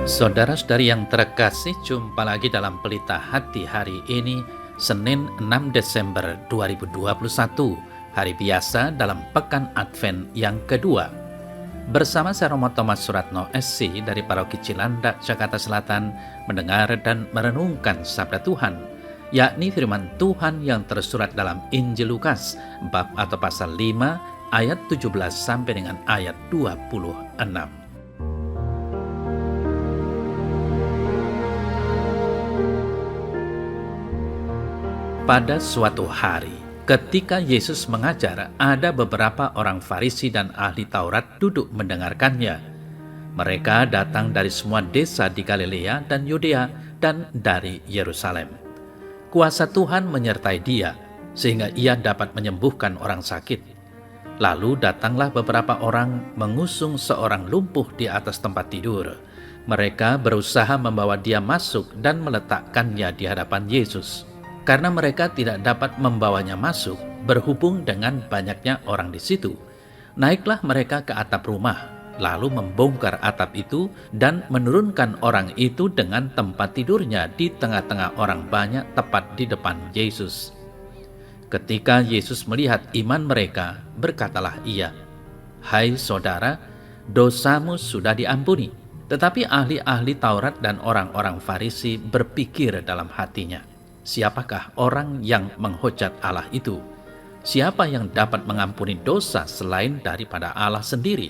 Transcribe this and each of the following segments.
Saudara-saudari yang terkasih, jumpa lagi dalam Pelita Hati hari ini, Senin 6 Desember 2021, hari biasa dalam Pekan Advent yang kedua. Bersama saya Romo Thomas Suratno SC dari Paroki Cilandak, Jakarta Selatan, mendengar dan merenungkan sabda Tuhan, yakni firman Tuhan yang tersurat dalam Injil Lukas, bab atau pasal 5, ayat 17 sampai dengan ayat 26. Pada suatu hari, ketika Yesus mengajar, ada beberapa orang Farisi dan ahli Taurat duduk mendengarkannya. Mereka datang dari semua desa di Galilea dan Yudea dan dari Yerusalem. Kuasa Tuhan menyertai dia, sehingga ia dapat menyembuhkan orang sakit. Lalu datanglah beberapa orang mengusung seorang lumpuh di atas tempat tidur. Mereka berusaha membawa dia masuk dan meletakkannya di hadapan Yesus. Karena mereka tidak dapat membawanya masuk, berhubung dengan banyaknya orang di situ. Naiklah mereka ke atap rumah, lalu membongkar atap itu dan menurunkan orang itu dengan tempat tidurnya di tengah-tengah orang banyak tepat di depan Yesus. Ketika Yesus melihat iman mereka, berkatalah ia, "Hai saudara, dosamu sudah diampuni." Tetapi ahli-ahli Taurat dan orang-orang Farisi berpikir dalam hatinya, "Siapakah orang yang menghujat Allah itu? Siapa yang dapat mengampuni dosa selain daripada Allah sendiri?"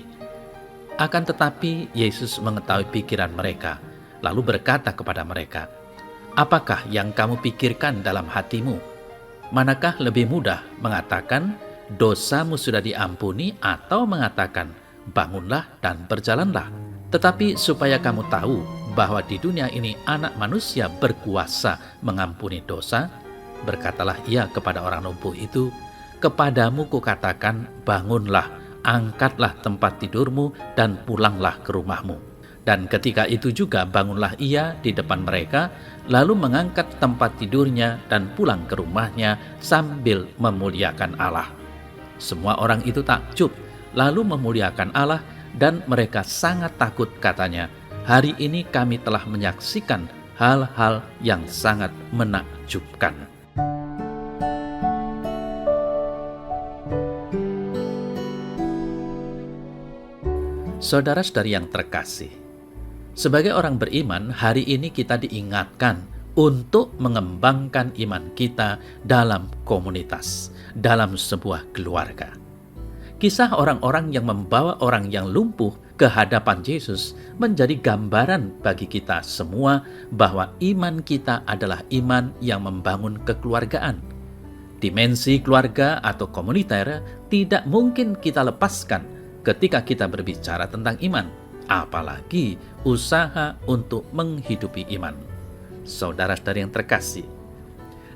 Akan tetapi Yesus mengetahui pikiran mereka, lalu berkata kepada mereka, "Apakah yang kamu pikirkan dalam hatimu? Manakah lebih mudah mengatakan, 'Dosamu sudah diampuni,' atau mengatakan, 'Bangunlah dan berjalanlah'? Tetapi supaya kamu tahu bahwa di dunia ini anak manusia berkuasa mengampuni dosa, berkatalah ia kepada orang lumpuh itu, 'Kepadamu kukatakan, bangunlah, angkatlah tempat tidurmu dan pulanglah ke rumahmu.' Dan ketika itu juga bangunlah ia di depan mereka, lalu mengangkat tempat tidurnya dan pulang ke rumahnya sambil memuliakan Allah. Semua orang itu takjub, lalu memuliakan Allah, dan mereka sangat takut, katanya, 'Hari ini kami telah menyaksikan hal-hal yang sangat menakjubkan.'" Saudara-saudari yang terkasih, sebagai orang beriman, hari ini kita diingatkan untuk mengembangkan iman kita dalam komunitas, dalam sebuah keluarga. Kisah orang-orang yang membawa orang yang lumpuh ke hadapan Yesus menjadi gambaran bagi kita semua bahwa iman kita adalah iman yang membangun kekeluargaan. Dimensi keluarga atau komuniter tidak mungkin kita lepaskan ketika kita berbicara tentang iman, apalagi usaha untuk menghidupi iman. Saudara-saudari yang terkasih,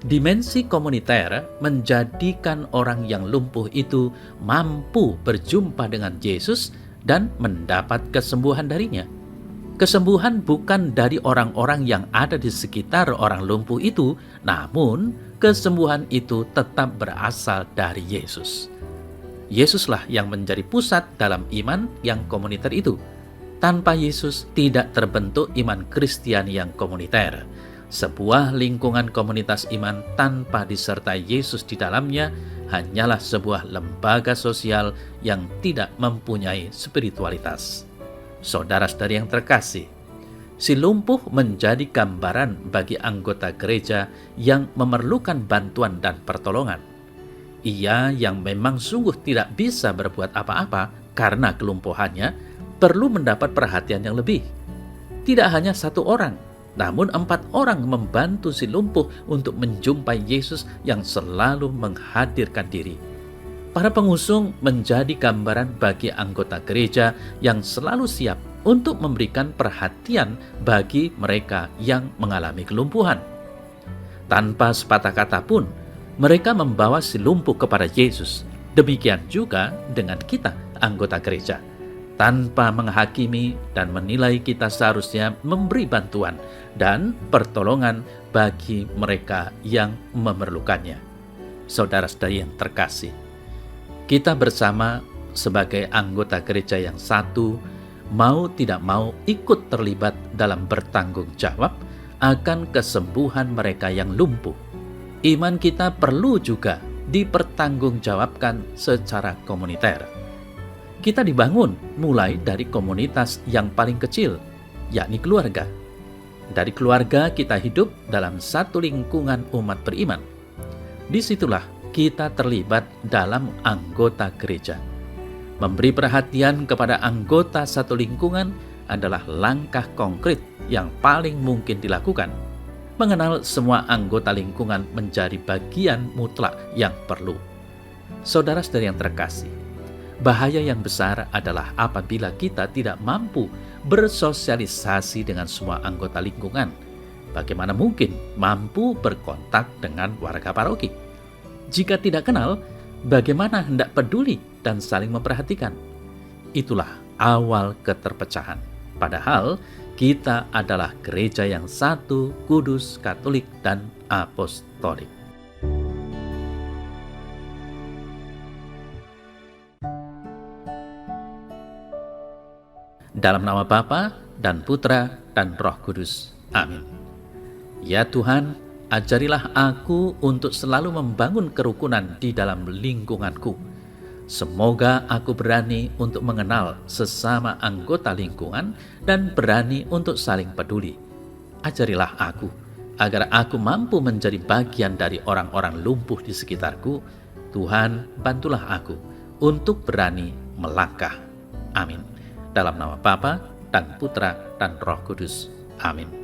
dimensi komuniter menjadikan orang yang lumpuh itu mampu berjumpa dengan Yesus dan mendapat kesembuhan darinya. Kesembuhan bukan dari orang-orang yang ada di sekitar orang lumpuh itu, namun kesembuhan itu tetap berasal dari Yesus. Yesuslah yang menjadi pusat dalam iman yang komuniter itu. Tanpa Yesus tidak terbentuk iman Kristiani yang komuniter. Sebuah lingkungan komunitas iman tanpa disertai Yesus di dalamnya hanyalah sebuah lembaga sosial yang tidak mempunyai spiritualitas. Saudara-saudari yang terkasih, si lumpuh menjadi gambaran bagi anggota gereja yang memerlukan bantuan dan pertolongan. Ia yang memang sungguh tidak bisa berbuat apa-apa karena kelumpuhannya perlu mendapat perhatian yang lebih. Tidak hanya satu orang, namun 4 orang membantu si lumpuh untuk menjumpai Yesus yang selalu menghadirkan diri. Para pengusung menjadi gambaran bagi anggota gereja yang selalu siap untuk memberikan perhatian bagi mereka yang mengalami kelumpuhan. Tanpa sepatah kata pun, mereka membawa si lumpuh kepada Yesus. Demikian juga dengan kita, anggota gereja. Tanpa menghakimi dan menilai, kita seharusnya memberi bantuan dan pertolongan bagi mereka yang memerlukannya. Saudara-saudari yang terkasih, kita bersama sebagai anggota gereja yang satu mau tidak mau ikut terlibat dalam bertanggung jawab akan kesembuhan mereka yang lumpuh. Iman kita perlu juga dipertanggungjawabkan secara komuniter. Kita dibangun mulai dari komunitas yang paling kecil, yakni keluarga. Dari keluarga kita hidup dalam satu lingkungan umat beriman. Disitulah kita terlibat dalam anggota gereja. Memberi perhatian kepada anggota satu lingkungan adalah langkah konkret yang paling mungkin dilakukan. Mengenal semua anggota lingkungan menjadi bagian mutlak yang perlu. Saudara-saudari yang terkasih, bahaya yang besar adalah apabila kita tidak mampu bersosialisasi dengan semua anggota lingkungan. Bagaimana mungkin mampu berkontak dengan warga paroki? Jika tidak kenal, bagaimana hendak peduli dan saling memperhatikan? Itulah awal keterpecahan. Padahal kita adalah gereja yang satu, kudus, katolik, dan apostolik. Dalam nama Bapa dan Putra dan Roh Kudus. Amin. Ya Tuhan, ajarilah aku untuk selalu membangun kerukunan di dalam lingkunganku. Semoga aku berani untuk mengenal sesama anggota lingkungan dan berani untuk saling peduli. Ajarilah aku, agar aku mampu menjadi bagian dari orang-orang lumpuh di sekitarku. Tuhan, bantulah aku untuk berani melangkah. Amin. Dalam nama Bapa dan Putra dan Roh Kudus. Amin.